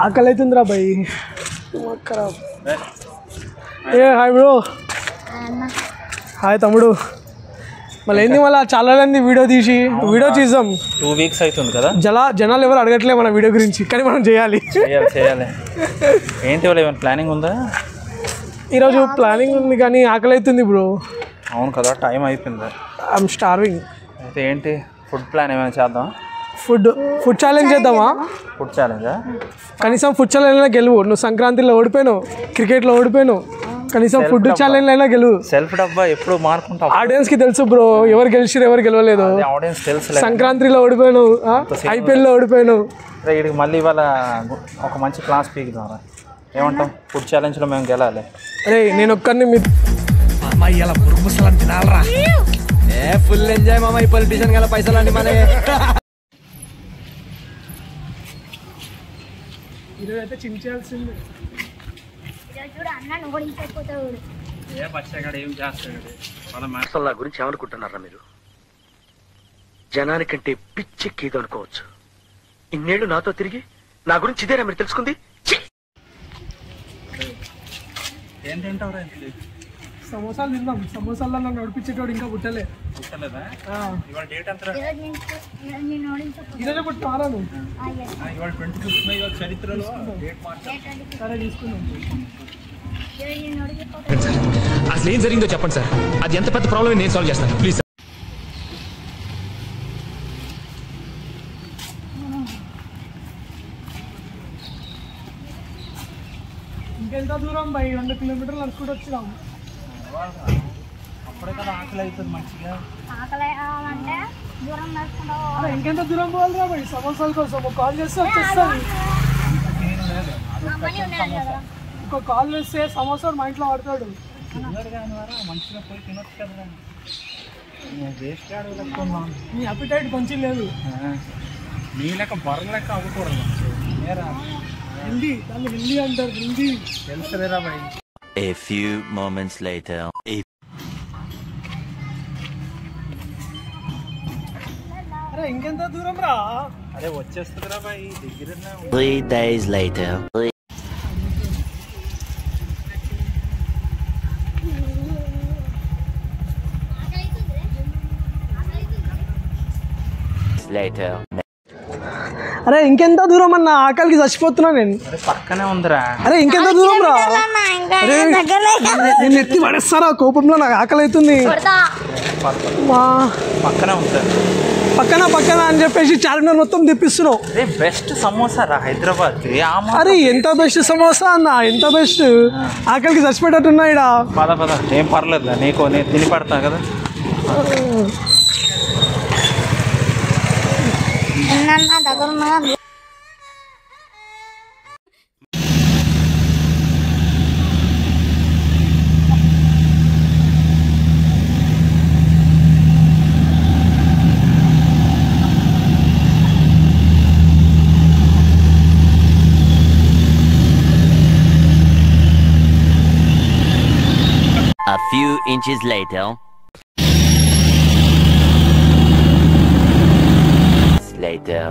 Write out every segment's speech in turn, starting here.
ఆకలి అవుతుందిరా భయ్. ఏ హాయ్ బ్రో. హాయ్ తమ్ముడు. మళ్ళీ ఏంది మళ్ళీ చాలా వీడియో చేసాం. 2 weeks అవుతుంది కదా. జనాలు ఎవరు అడగట్లే మన వీడియో గురించి, కానీ మనం చేయాలి. ఏంటి వాళ్ళు ఏమైనా ప్లానింగ్ ఉందా? ఈరోజు ప్లానింగ్ ఉంది కానీ ఆకలి అవుతుంది బ్రో. అవును కదా, టైం అయిపోయింది. I'm starving. అయితే ఏంటి ఫుడ్ ప్లాన్ ఏమైనా చేద్దాం? ఫుడ్ ఛాలెంజ్ చేద్దామా? ఫుడ్ ఛాలెంజా? కనీసం ఫుడ్ ఛాలెంజ్ గెలువు. నువ్వు సంక్రాంతిలో ఓడిపోయావు, క్రికెట్లో ఓడిపోయావు, కనీసం ఫుడ్ ఛాలెంజ్ అయినా గెలువు. సెల్ఫ్ డబ్బా ఎప్పుడు మార్కుంటావు. ఆడియన్స్ కి తెలుసు బ్రో ఎవరు గెలిచిరు ఎవరు గెలవలేదు. ఆడియన్స్ తెలుసు. సంక్రాంతిలో ఓడిపోయాను, ఐపీఎల్లో ఓడిపోయాను. వీడికి మళ్ళీ ఇవాళ ఒక మంచి క్లాస్ పీకుదాం. ఏమంటాం? ఫుడ్ ఛాలెంజ్లో మేము గెలాలి. అరే నేను ఒక్కరిని మీరు తినాలరా. ఫుల్ ఎంజాయ్ మామ. ఈ పొలిటీషియన్ గల పైసలు అండి మన. ఈరోజు అయితే చించాల్సింది. నా గురించి ఏమనుకుంటున్నారా మీరు? జనానికంటే పిచ్చెక్కేదో అనుకోవచ్చు. ఇన్నేళ్ళు నాతో తిరిగి నా గురించి ఇదేనా మీరు తెలుసుకుంది? సమోసాలు తిందాం. సమోసాల్లో నన్ను నడిపించేటోడు ఇంకా పుట్టలే. ఈరోజే పుట్టినారా నువ్వు? సరే తీసుకున్నాం. అసలు ఏం జరిగిందో చెప్పండి సార్. అది ఎంత పెద్ద ప్రాబ్లమ్ నేను సాల్వ్ చేస్తాను ప్లీజ్. ఇంకెంత దూరం బై 2 కిలోమీటర్లు నడుచుకుంటూ వచ్చినాం. అప్పుడే కదా ఆకలి అవుతుంది మంచిగా. ఇంకెంత దూరం పోవాలిరా బై సమోసాల కోసం? కాల్ చేస్తే వచ్చేస్తాను. ఇంకో కాల్ చేస్తే సమోసా మా ఇంట్లో వాడతాడు. మంచిగా పోయి తినొచ్చు కదా. నీ అపిటైట్ కొంచెం లేదు. నీ లెక్క బర్రె లెక్క అవ్వకూడదు. హిందీ దాన్ని హిందీ అంటారు. హిందీ తెలుసులేరా బై. A few moments later. అరే ఇంకెంత దూరం రా? అరే వచ్చేస్తుందిరా బై దగ్గర. 3 days later. Later. అరే ఇంకెంత దూరం అన్న? ఆకలికి చచ్చిపోతున్నా నేను. పక్కనే ఉందిరా. అరే ఇంకెంత దూరం రా? నేను ఎత్తి పడేస్తారా కోపంలో? నాకు ఆకలి అవుతుంది. పక్కనే ఉంది. పక్కన అని చెప్పేసి చార్మినార్ మొత్తం తెప్పిస్తున్నావు. బెస్ట్ సమోసా రా హైదరాబాద్. అరే ఎంత బెస్ట్ సమోసా అన్న, ఎంత బెస్ట్. ఆకలికి చచ్చిపోయేటట్టున్నా ఇడ. పద ఏం పర్లేదు, నీకు నేను తిని పడతా కదా. A few inches later. Later.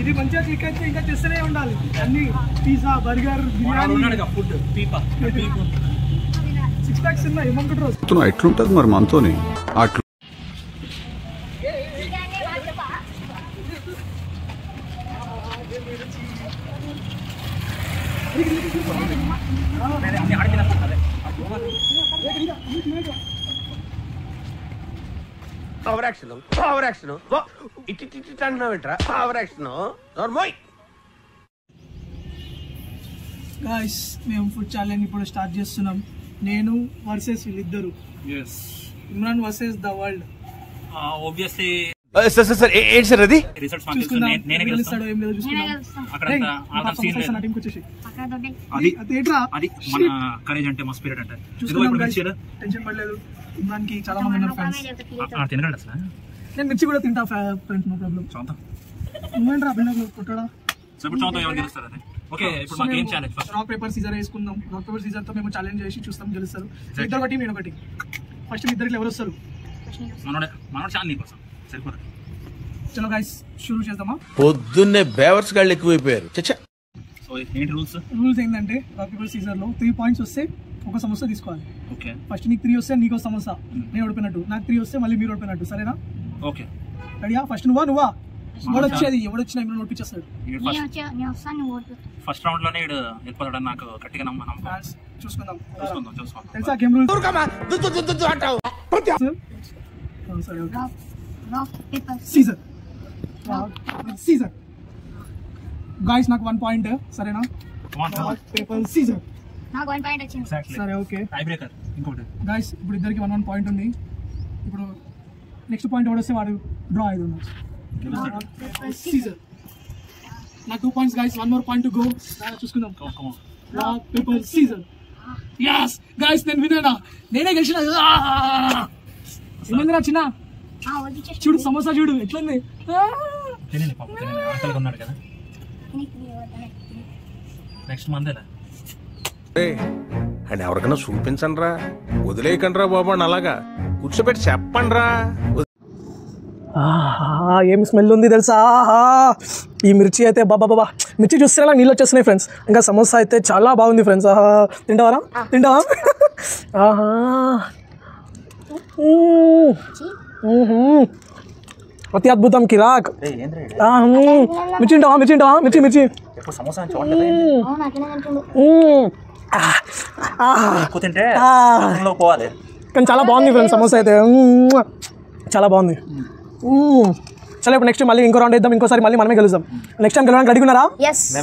ఇది మంచిగా చికెన్ ఇంకా చేస్తూనే ఉండాలి అన్ని పిజ్జా బర్గర్ బిర్యానీ ఫుడ్ పీపా 6 ప్యాక్స్ ఉన్నాయి ఏమనుకుంటారు ఎట్లుంటది మరి మనతోని అట్లా పవర్ యాక్షన్ ఇటు అంటున్నావేంట్రా పవర్ యాక్షన్ నార్మల్. గాయ్స్ మేము ఫుడ్ ఛాలెంజ్ ఇప్పుడు స్టార్ట్ చేస్తున్నాం. నేను వర్సెస్ వీళ్ళిద్దరు, Imran versus the world. Obviously sir ఏంటి సార్ అది? రిజల్ట్స్ చూసుకుందాం నేనే ఏం గెలుస్తాను. గెలుస్తాడో ఏం లేదో చూసుకుందాం. అక్కడ సీన్ లేదు. నా టీంకి వచ్చేసి అది అదేట్రా అది మన కరేజ్ అంటే మా స్పిరిట్ అంటే. చూసుకుందాం guys. టెన్షన్ పడలేదు. ఇమ్రాన్ కి చాలా మంది ఉన్నారు ఫ్యాన్స్. తినగలడు అసలు. నేను మిర్చి కూడా తింటా ఫ్రెండ్స్, నో ప్రాబ్లం. చూద్దాం. నువ్వేంట్రా అభినవ్ కొట్టడా? సో ఇప్పుడు చూద్దాం ఎవరు గెలుస్తారు అని. ఓకే ఇప్పుడు మా game challenge first. Rock paper scissor వేసుకుందాం. రాక్ పేపర్ సీజర్ తో మేము ఛాలెంజ్ చేసి చూస్తాం గెలుస్తారు. ఇద్దరు ఒకటి నేను ఒకటి. ఫస్ట్ ఇద్దరికి ఎవరు వస్తారు? మనోడే ఛాలెంజ్ నీకోసం సరిపోదు. చలో గైస్ షురూ చేద్దామా? పొద్దున్నే బేవర్స్ గాళ్ళు ఎక్కువైపోయారు. సో ఏంటి రూల్స్? రూల్స్ ఏంటంటే రాక్ పేపర్ సీజర్ లో 3 పాయింట్స్ వస్తే ఒక సమోసా తీసుకోవాలి. ఓకే ఫస్ట్ నీకు 3 వస్తే నీకు సమోసా, నేను ఓడిపోయినట్టు. నాకు 3 వస్తే మళ్ళీ మీరు ఓడిపోయినట్టు, సరేనా? ఓకే రెడీయా? ఫస్ట్ నువ్వా ఎవడొచ్చేది ఎవడొచ్చినా ఇమ్రాన్ ఓడిపించేస్తాడు. ఫస్ట్ రౌండ్ లోనే ఇడు వెళ్ళిపోతాడని నాకు గట్టిగా నమ్మకం. ఫ్యాన్స్ చూసుకుందాం. చూసుకుందాం. తెలుసా గేమ్ రూల్స్? సరే ఓకే. సీజర్ సీజర్ గాయ్స్ నాకు 1 పాయింట్, సరేనా? Paper scissor. నాకు 1 పాయింట్ వచ్చింది. సరే ఓకే. టై బ్రేకర్ ఇంకోటి. గాయ్స్ ఇప్పుడు ఇద్దరికి 1 పాయింట్ ఉంది. ఇప్పుడు నెక్స్ట్ పాయింట్ ఎవడొస్తే వాడు డ్రా అయ్యి ఉన్నాడు. సీజర్ నాకు 2 points guys. 1 more point to go. చూసుకుందాం. Rock paper scissor. yes guys నేను వినేనా, నేనే గెలిచిన. ఏమైందిరా చిన్న? చూడు సమోసా చూడు ఎట్లుంది. తినండి పాపం, తినండి. ఆకలిగా ఉన్నాడు కదా. నెక్స్ట్ మందేనా? అండ్ ఎవరికైనా చూపించండి రా, వదిలేయకండి రా బాబు అని అలాగా కూర్చోబెట్టి చెప్పండి రా. ఏం స్మెల్ ఉంది తెలుసా? ఈ మిర్చి అయితే బాబా మిర్చి చూస్తే అలా నీళ్ళు వచ్చేస్తున్నాయి ఫ్రెండ్స్. ఇంకా సమోసా అయితే చాలా బాగుంది ఫ్రెండ్స్. తింటావా? అతి అద్భుతం కిరాక్. మిర్చి తింటావా? మిర్చి సమోసా తింటే పోవాలి. కానీ చాలా బాగుంది ఫ్రెండ్స్ సమోసా అయితే, చాలా బాగుంది. చలో ఇప్పుడు నెక్స్ట్ మళ్ళీ ఇంకో రౌండ్ వేద్దాం. ఇంకోసారి మళ్ళీ మనమే గెలుస్తాం. నెక్స్ట్ టైం గెలవడానికి రెడీ ఉన్నారా?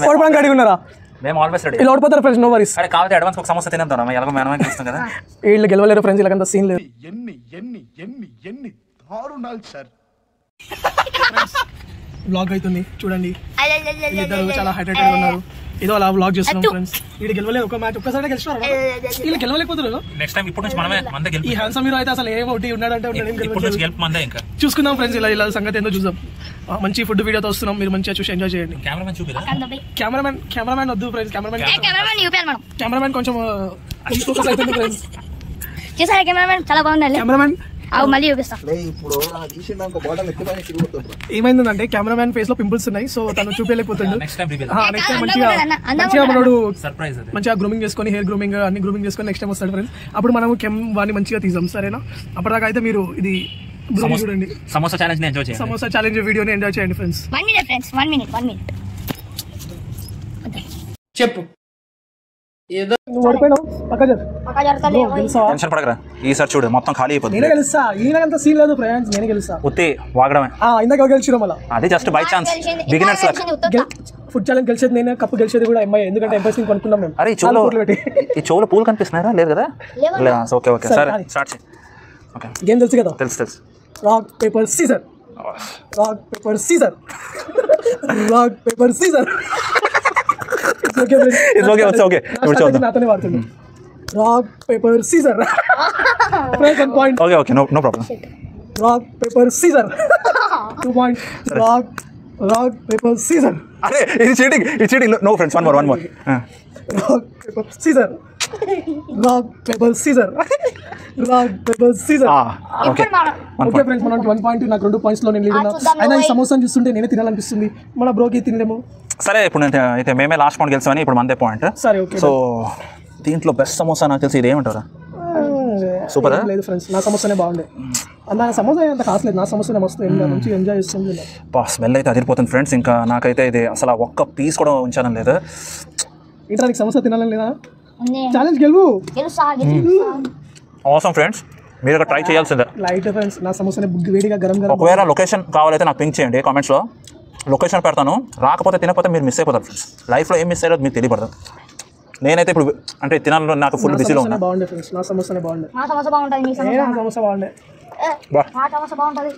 ఓడిపోవడానికి రెడీ ఉన్నారా? మేము ఆల్వేస్ రెడీ. ఇలా ఓడిపోతారు ఫ్రెండ్స్, నో వరీస్. అరే కావాలి అడ్వాన్స్ ఒక సమోసా తినేద్దాం. ఎలాగో మనమే గెలుస్తాం కదా. వీళ్ళు గెలవలేరు ఫ్రెండ్స్, ఇలాగంత సీన్ లేదు. ఎన్ని దారుణాలు సార్. బ్లాగ్ అవుతుంది చూడండి. వీళ్ళిద్దరు చాలా హైడ్రేటెడ్ గా ఉన్నారు. ఏదో అలా బ్లాగ్ చేస్తున్నాం ఫ్రెండ్స్. వీళ్ళు గెలవలేదు ఒక మ్యాచ్, ఒక్కసారి గెలిచినారు. వీళ్ళు గెలవలేకపోతారు. నెక్స్ట్ టైం ఇప్పుడు నుంచి మనమే మందే గెలుపు. ఈ హ్యాండ్సమ్ హీరో అయితే అసలు ఏం ఒకటి ఉన్నాడంటే ఇప్పుడు నుంచి గెలుపు మందే. ఇంకా చూసుకుందాం ఫ్రెండ్స్, ఇలా సంగతి ఏందో చూద్దాం. మంచి ఫుడ్ వీడియోతో వస్తున్నాం, మీరు మంచిగా చూసి ఎంజాయ్ చేయండి. కెమెరామెన్ చూపిదా? కెమెరామెన్ వద్దు ఫ్రెండ్స్. కెమెరామెన్ కొంచెం ఫోకస్ అవుతుంది ఫ్రెండ్స్. చేసారా కెమెరామెన్? చాలా బాగుంది. కెమెరామెన్ మళ్ళీ చూపిస్తా. ఏమైందంటే కెమెరామెన్ ఫేస్ లో పింపుల్స్ ఉన్నాయి, సో తను చూపించలేకపోతుండు. నెక్స్ట్ టైం మంచిగా మనోడు సర్ప్రైజ్ అది. మంచిగా గ్రూమింగ్ చేసుకొని, హెయిర్ గ్రూమింగ్ అన్ని గ్రూమింగ్ చేసుకొని నెక్స్ట్ టైం వస్తాడు ఫ్రెండ్స్. అప్పుడు మనం వాడిని మంచిగా తీసాం, సరేనా? అప్పటిదాకా అయితే మీరు ఇది చూడండి. సమోసా ఛాలెంజ్ ఎంజాయ్ చేయండి. సమోసా ఛాలెంజ్ వీడియోని ఎంజాయ్ చేయండి ఫ్రెండ్స్. 1 minute friends, 1 minute. చెప్పు. నువ్వు ఓడిపోయినావు, పక్క టెన్షన్ పడకరా, ఈసారి చూడు మొత్తం ఖాళీ అయిపోతుంది. నేనే గెలుస్తా. ఈయనంత సీన్ లేదు ఫ్రెండ్స్, నేనే గెలుస్తా. ఉత్తి వాగడమే. ఇందాక ఎవరు గెలిచిరా? మళ్ళీ అదే just by chance, beginners luck. Food challenge గెలిచేది నేను, కప్పు గెలిచేది కూడా ఎంఐ. ఎందుకంటే ఎంఐ ని కొనుక్కున్నాం మేము. అరే ఈ చెవులో పూలు కనిపిస్తున్నారా? లేదు కదా? ఓకే సరే స్టార్ట్ చేయి. ఓకే గేమ్ తెలుసు కదా? తెలుసు. Rock paper scissor. Rock paper scissor. Rock paper scissor. Okay నాతోనే వాడుతుంది. Rock paper scissor. Point. Okay no problem. Rock paper scissor. 2 points. Rock paper scissor. అరే ఇది cheating. No friends, one more. Rock paper scissor. Rock paper scissor rock paper scissor okay okay friends మనకి 1 point నాకు 2 పాయింట్స్లో నేను lead ఉన్నా. అయినా ఈ సమోసాను చూస్తుంటే నేనే తినాలనిపిస్తుంది. మన బ్రోకి తినలేము. సరే ఇప్పుడు అయితే మేమే లాస్ట్ పాయింట్ గెలిచామని ఇప్పుడు మనదే పాయింట్. సరే ఓకే. సో దీంట్లో బెస్ట్ సమోసా నాకు తెలిసి ఇదేమంటారా? సూపర్ లేదు ఫ్రెండ్స్, నా సమోసానే బాగుండే. నా సమోసా అంత కాసలేదు, నా సమోసానే మస్తు మంచిగా ఎంజాయ్ చేస్తుంది. స్మెల్ అయితే అదిరిపోతుంది ఫ్రెండ్స్. ఇంకా నాకైతే ఇది అసలు ఒక్క పీస్ కూడా ఉంచాలని లేదు. ఏంటో నీకు సమోసా తినాలని లేదా? ఛాలెంజ్ గెలువు. అవసరం ఫ్రెండ్స్, మీరు ఒక ట్రై చేయాల్సిందే. లైట్ ఫ్రెండ్స్, నా సమోసానే వేడిగా గరం గరం. ఒకవేళ లొకేషన్ కావాలైతే నాకు పింక్ చేయండి కామెంట్స్లో, లొకేషన్ పెడతాను. రాకపోతే తినకపోతే మీరు మిస్ అయిపోతారు ఫ్రెండ్స్. లైఫ్లో ఏం మిస్ అయ్యారో మీకు తెలియపడదు. నేనైతే ఇప్పుడు అంటే తినాలని నాకు ఫుల్ బిజీలో ఉన్నా. బాగుండే ఫ్రెండ్స్, నా సమోసానే బాగుండే. నా సమోసా బాగుంటుంది, మీ సమోసా నా సమోసా బాగుండే. నా సమోసా బాగుంటుంది.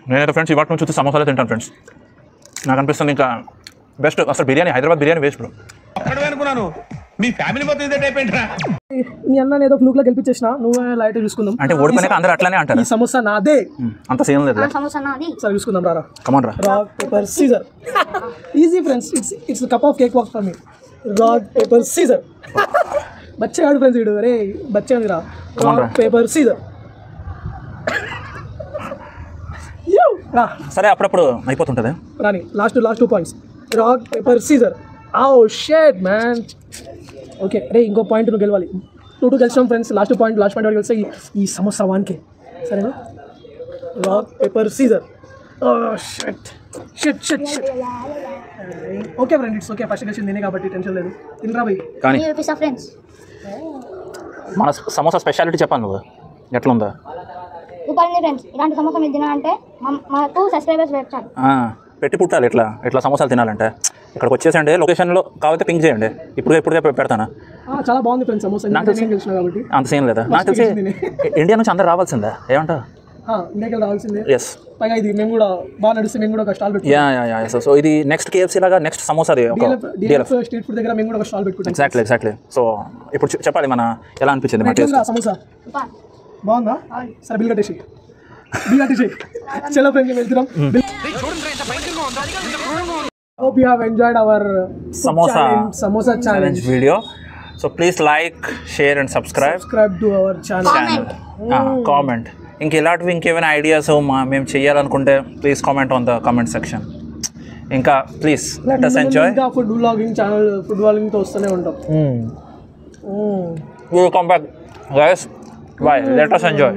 నేనైతే ఫ్రెండ్స్ ఇవాటి నుంచి చూస్తే సమోసాలే తింటాను ఫ్రెండ్స్. నాకు అనిపిస్తుంది ఇంకా బెస్ట్. అసలు బిర్యానీ, హైదరాబాద్ బిర్యానీ వేస్ట్ బ్రో. అనుకున్నాను మీ ఫ్యామిలీ మొత్తం ఇదే టైప్ ఏంట్రా? మీ అన్న ఏదో ఫ్లూక్లో గెలిపించేసిన, నువ్వే లైట్ చూసుకుందాం. అంటే ఓడిపోయినాక అందరూ అట్లానే అంటారు. ఈ సమోసా నాదే, అంత సీన్ లేదు. నా సమోసా నాది. సరే చూసుకుందాం రా. Come on. Rock paper scissor. Easy friends, it's cup of cake walk for me. Rock paper scissor. బచ్చే ఆడు ఫ్రెండ్స్, ఇడు అరే బచ్చే ఉంది రా. Rock paper scissor. సరే అప్పుడప్పుడు అయిపోతుంటుంది. రాని last 2 points. Rock paper scissor. Oh shit man. Okay రే, ఇంకో పాయింట్ నువ్వు గెలవాలి. 2 గెలిచాం ఫ్రెండ్స్. లాస్ట్ పాయింట్ వరకు గెలిస్తే ఈ సమోసా వాన్కే. సరేనా? Rock paper scissor. ఓ shut shut shut shut. Okay friend, it's okay. First గెలిచింది నేనే కాబట్టి టెన్షన్ లేదు. తినరా భయ్. కానీ చూపిస్తా ఫ్రెండ్స్. మన సమోసా స్పెషాలిటీ చెప్పాను నువ్వు, ఎట్లుందా? సూపర్ ఉంది ఫ్రెండ్స్. ఇలాంటి సమోసా మీరు తినాలంటే మాకు సబ్స్క్రైబర్స్ పెట్టాలి. పెట్టి పుట్టాలి ఇట్లా సమోసాలు తినాలంటే. ఇక్కడికి వచ్చేసండి, లొకేషన్లో కాకపోతే పింక్ చేయండి. ఇప్పుడు పెడతానా? చాలా బాగుంది ఫ్రెండ్స్ సమోసా. నాకు తెలిసిన కాబట్టి అంత సీన్ లేదా? నాకు తెలిసి ఇండియా నుంచి అందరు రావాల్సిందే. ఏమంటా? ఇండియాకి రావాల్సిందే. ఎస్. పైగా ఇది మేము కూడా బాగా నడిస్తే మేము కూడా ఒక స్టాల్ పెట్టుకుంటాం. యా. సో ఇది నెక్స్ట్ KFC లాగా నెక్స్ట్ సమోసాది ఒక DLF స్ట్రీట్ ఫుడ్ దగ్గర మేము కూడా ఒక స్టాల్ పెట్టుకుంటాం. ఎగ్జాక్ట్లీ. సో ఇప్పుడు చెప్పాలి మన ఎలా అనిపించింది మన టేస్ట్. సమోసా బాగుందా? సరే బిల్ కట్టేసి చలో ఫ్రెండ్స్ వెళ్తున్నాం. Hope you have enjoyed our samosa challenge video. So please like, share and subscribe to our channel. Comment. ఇంకేమైనా ఐడియాస్ మేము చేయాలనుకుంటే please comment on the comment section. ఇంకా ప్లీజ్ లెట్ us enjoy. ఇంకా food vlogging channel, food వ్లాగింగ్తో వస్తూనే ఉంటాం. We will come back guys. Bye. Let us enjoy.